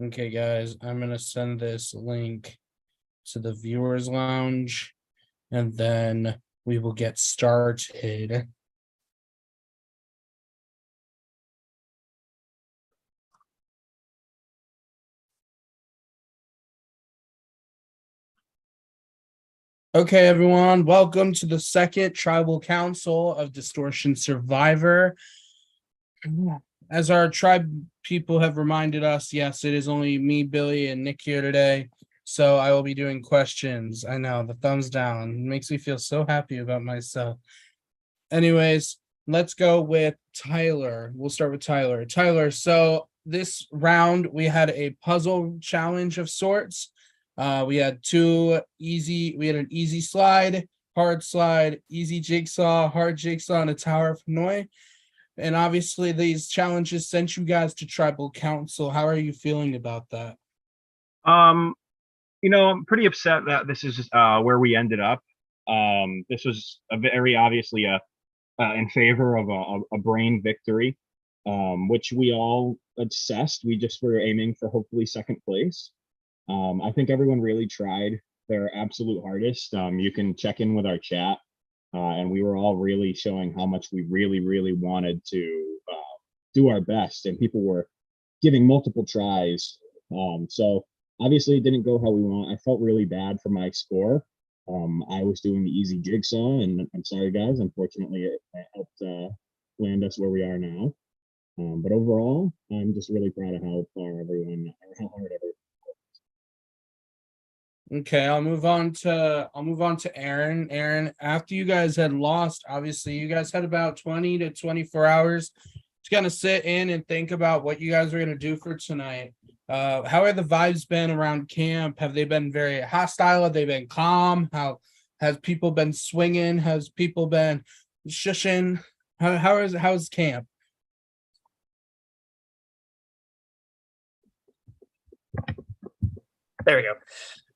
Okay, guys, I'm gonna send this link to the viewers lounge and then we will get started. Okay, everyone, welcome to the second Tribal Council of Distortion Survivor. As our tribe people have reminded us, yes, it is only me, Billy, and Nick here today. So I will be doing questions. I know, the thumbs down. It makes me feel so happy about myself. Anyways, let's go with Tyler. We'll start with Tyler. Tyler, so this round we had a puzzle challenge of sorts. We had an easy slide, hard slide, easy jigsaw, hard jigsaw, and a Tower of Hanoi. And obviously these challenges sent you guys to Tribal Council. How are you feeling about that? I'm pretty upset that this is where we ended up. This was a very obviously in favor of a brain victory, which we all assessed. We just were aiming for hopefully second place. I think everyone really tried their absolute hardest. You can check in with our chat, and we were all really showing how much we really wanted to do our best, and people were giving multiple tries. So obviously it didn't go how we want. I felt really bad for my score. I was doing the easy jigsaw, and I'm sorry, guys. Unfortunately, it helped land us where we are now. But overall, I'm just really proud of how hard everyone. Okay, I'll move on to Aaron. Aaron, after you guys had lost, obviously you guys had about 20 to 24 hours to kind of sit in and think about what you guys are going to do for tonight. How are the vibes been around camp? Have they been very hostile? Have they been calm? How has people been swinging? Has people been shushing? How's camp? There we go.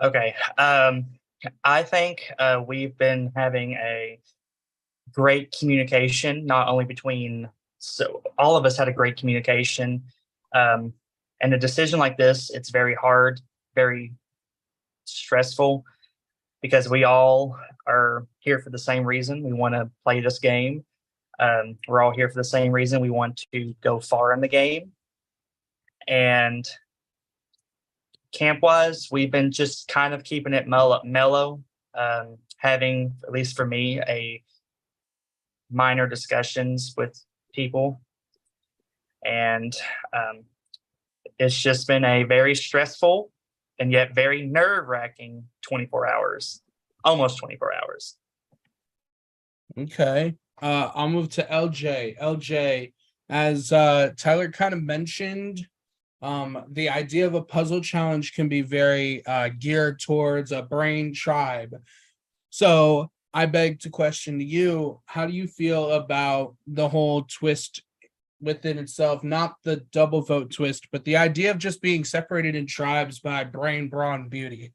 Okay. I think we've been having a great communication, not only between, so all of us had a great communication. And a decision like this, it's very hard, very stressful, because we all are here for the same reason. We want to play this game. We're all here for the same reason. We want to go far in the game. And camp-wise, we've been just kind of keeping it mellow, having, at least for me, a minor discussions with people. And it's just been a very stressful and yet very nerve-wracking 24 hours, almost 24 hours. Okay. I'll move to LJ. LJ, as Tyler kind of mentioned, the idea of a puzzle challenge can be very geared towards a brain tribe. So I beg to question to you, how do you feel about the whole twist within itself, not the double vote twist, but the idea of just being separated in tribes by brain, brawn, beauty?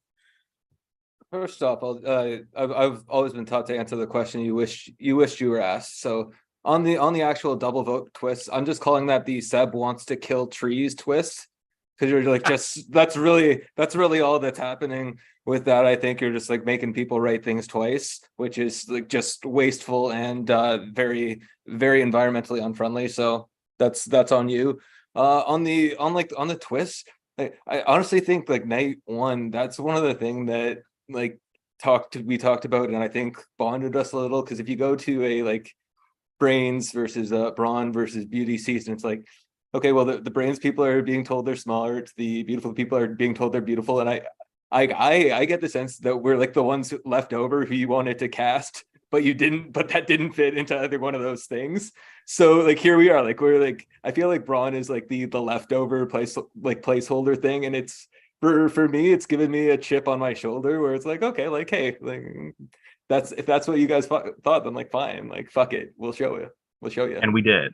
First off, I've always been taught to answer the question you wished you were asked. So on the actual double vote twist, I'm just calling that the Seb wants to kill trees twist, because you're like, just that's really all that's happening with that. I think you're just like making people write things twice, which is like just wasteful and very environmentally unfriendly. So that's on you. On the twist, I honestly think like night one, that's one of the things that like we talked about, and I think bonded us a little, because if you go to a like brains versus brawn versus beauty season, it's like, okay, well the brains people are being told they're smaller, the beautiful people are being told they're beautiful, and I get the sense that we're like the ones left over who you wanted to cast, but that didn't fit into either one of those things. So like here we are, like we're like, I feel like brawn is like the leftover placeholder thing, and it's for me, it's given me a chip on my shoulder where it's like, okay, like, hey, like if that's what you guys thought, then like fine, like fuck it, we'll show you. And we did.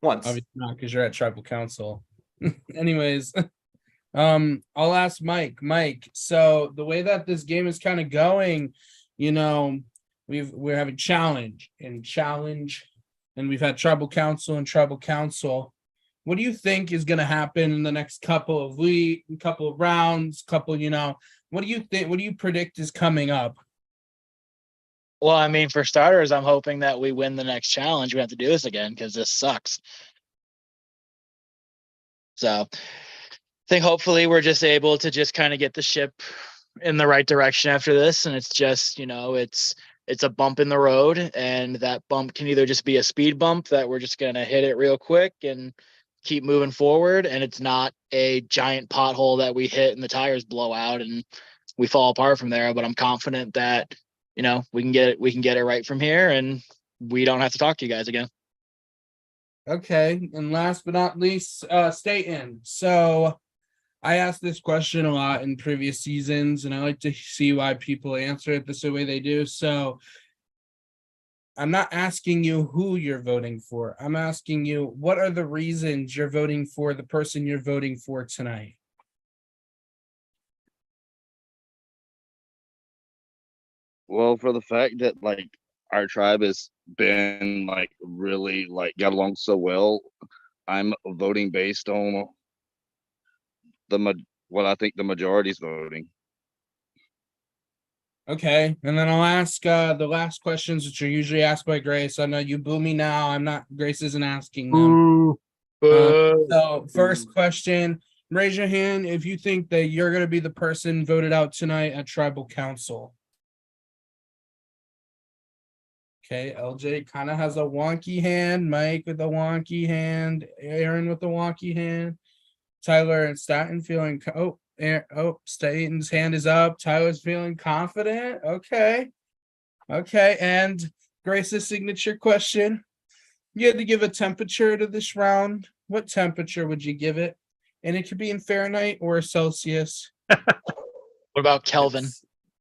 Once. Obviously not, because you're at Tribal Council. Anyways, I'll ask Mike. Mike, so the way that this game is kind of going, we're having challenge, and we've had Tribal Council and Tribal Council. what do you think is going to happen in the next couple of weeks, couple of rounds, what do you think, what do you predict is coming up? Well, I mean, for starters, I'm hoping that we win the next challenge. We have to do this again because this sucks. So I think hopefully we're just able to just kind of get the ship in the right direction after this. And it's just, it's a bump in the road, and that bump can either just be a speed bump that we're just going to hit it real quick and keep moving forward. And it's not a giant pothole that we hit and the tires blow out and we fall apart from there. But I'm confident that, we can get it right from here, and we don't have to talk to you guys again. Okay. And last but not least, Staten. So I asked this question a lot in previous seasons, and I like to see why people answer it the way they do. So I'm not asking you who you're voting for. I'm asking you, what are the reasons you're voting for the person you're voting for tonight? Well, for the fact that our tribe has been really got along so well, I'm voting based on what I think the majority's voting. Okay, and then I'll ask the last questions, which are usually asked by Grace. I know you boo me now. I'm not. Grace isn't asking them. So first question: raise your hand if you think that you're going to be the person voted out tonight at Tribal Council. Okay, LJ kind of has a wonky hand. Mike with a wonky hand. Aaron with a wonky hand. Tyler and Staten feeling. Staten's hand is up. Tyler's feeling confident. Okay. And Grace's signature question. You had to give a temperature to this round. What temperature would you give it? And it could be in Fahrenheit or Celsius. What about Kelvin?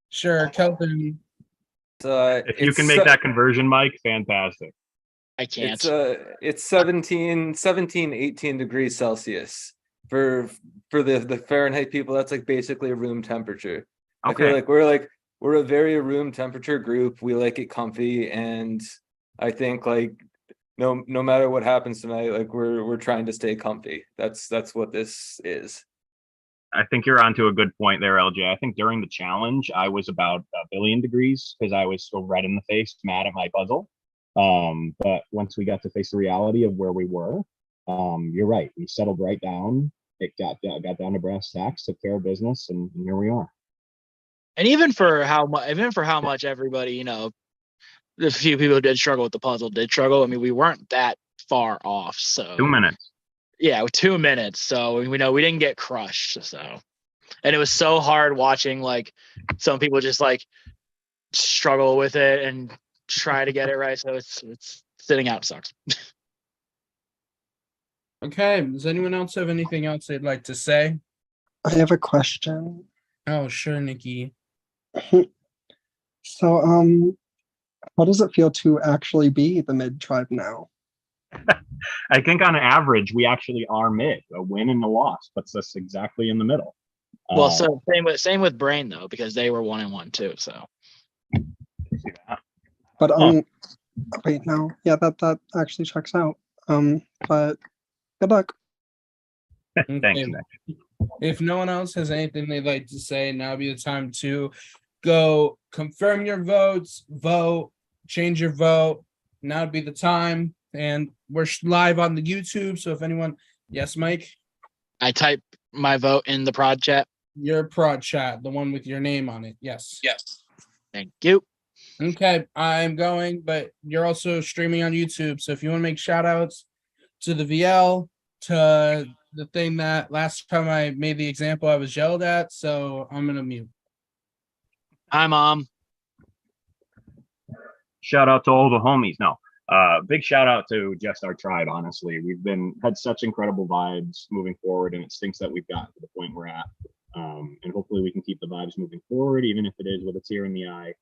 Sure, Kelvin. If you can make that conversion, Mike, fantastic. I can't. It's 17, 18 degrees Celsius. For the Fahrenheit people, that's basically a room temperature. Okay. I feel we're a very room temperature group. We like it comfy, and I think no matter what happens tonight, we're trying to stay comfy. That's what this is. I think you're onto a good point there, LJ. I think during the challenge, I was about 1 billion degrees because I was so red in the face, mad at my puzzle. But once we got to face the reality of where we were, you're right. We settled right down. It got down to brass tacks, took care of business, and here we are. And even for how much everybody, the few people who did struggle with the puzzle did struggle. I mean, we weren't that far off. So 2 minutes. Yeah, 2 minutes. So we know we didn't get crushed. So, and it was so hard watching some people just struggle with it and try to get it right. So it's sitting out sucks. Okay. Does anyone else have anything else they'd like to say? I have a question. Oh, sure, Nikki. So, how does it feel to actually be the mid tribe now? I think on average, we actually are mid. A win and a loss puts us exactly in the middle. Well, so same with Brain though, because they were 1-1 too. So. See that? But wait, no, yeah, that actually checks out. But good luck. Thanks, Nick. If no one else has anything they'd like to say, now would be the time to go confirm your votes, vote, change your vote. Now would be the time. And we're live on the YouTube. So if anyone, yes, Mike? I type my vote in the prod chat. Your prod chat, the one with your name on it. Yes. Yes. Thank you. Okay, I'm going, but you're also streaming on YouTube. So if you want to make shout outs to the VL, to the thing that last time I made the example I was yelled at. So I'm going to mute. Hi, Mom. Shout out to all the homies. No. Big shout out to just our tribe. Honestly, we've had such incredible vibes moving forward, and it stinks that we've gotten to the point we're at. And hopefully we can keep the vibes moving forward, even if it is with a tear in the eye,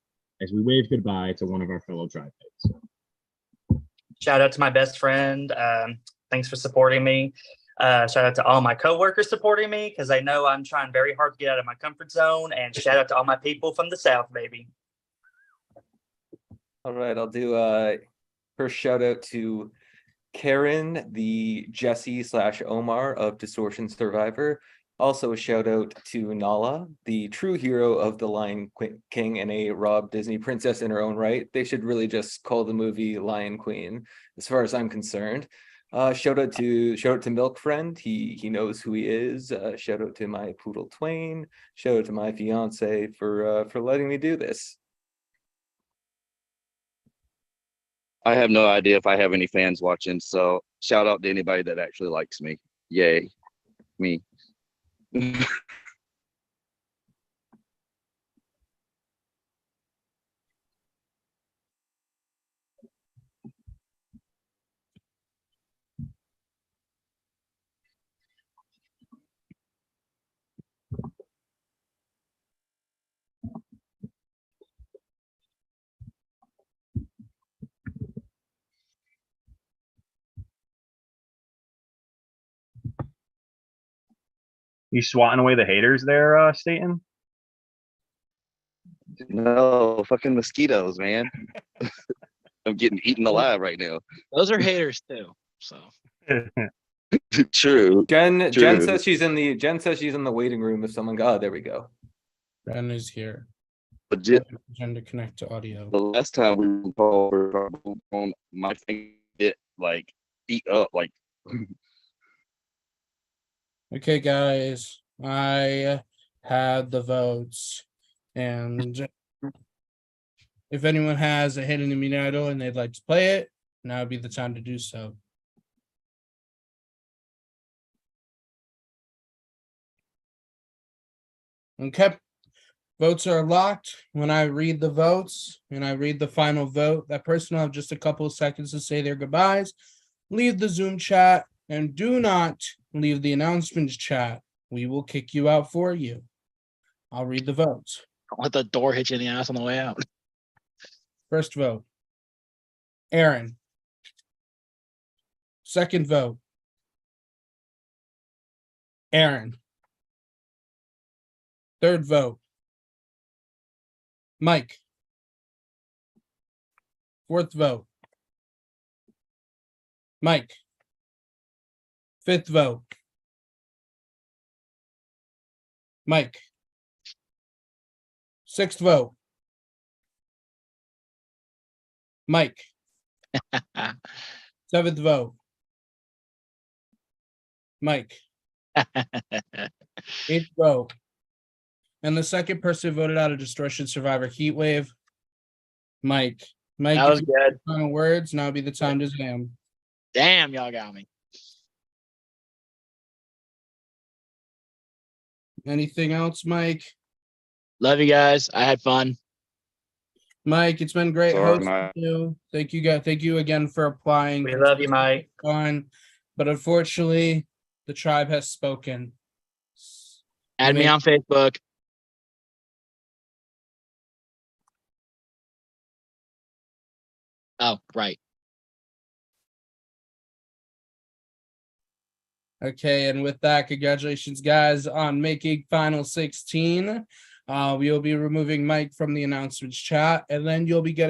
as we wave goodbye to one of our fellow tribe mates. Shout out to my best friend. Thanks for supporting me. Shout out to all my coworkers supporting me because they know I'm trying very hard to get out of my comfort zone. And shout out to all my people from the South, baby. All right, I'll do first shout out to Karen, the Jesse/Omar of Distortion Survivor. Also a shout out to Nala, the true hero of The Lion King and a Rob Disney princess in her own right. They should really just call the movie Lion Queen, as far as I'm concerned. Shout out to Milk Friend. He knows who he is. Shout out to my poodle Twain. Shout out to my fiance for letting me do this. I have no idea if I have any fans watching, so shout out to anybody that actually likes me. Yay, me. You swatting away the haters there, Staten? No, fucking mosquitoes, man. I'm getting eaten alive right now. Those are haters too. So True. Jen True. says she's in the waiting room if someone got. Oh, there we go. Ben is here. Legit. Agenda connect to audio. The last time we were on my thing, it like eat up like. Okay, guys, I had the votes, and if anyone has a hidden immune idol and they'd like to play it, now would be the time to do so. Okay, votes are locked. When I read the votes and I read the final vote, that person will have just a couple of seconds to say their goodbyes. Leave the Zoom chat and do not leave the announcements chat. We will kick you out for you. I'll read the votes. don't let the door hit you in the ass on the way out. First vote, Aaron. Second vote, Aaron. Third vote, Mike. Fourth vote, Mike. Fifth vote, Mike. Sixth vote, Mike. Seventh vote, Mike. Eighth vote. And the second person voted out of Distortion Survivor Heatwave, Mike. Mike, That if was you good. have final words, now would be the time to Zam. Damn, y'all got me. Anything else, Mike? Love you guys. I had fun. Mike, it's been great Sorry, hosting Mike. you. Thank you guys. Thank you again for applying. We love you, Mike. Fun, but unfortunately, the tribe has spoken. Add me may- on Facebook. Oh, right. Okay, and with that, congratulations, guys, on making Final 16. We will be removing Mike from the announcements chat, and then you'll be getting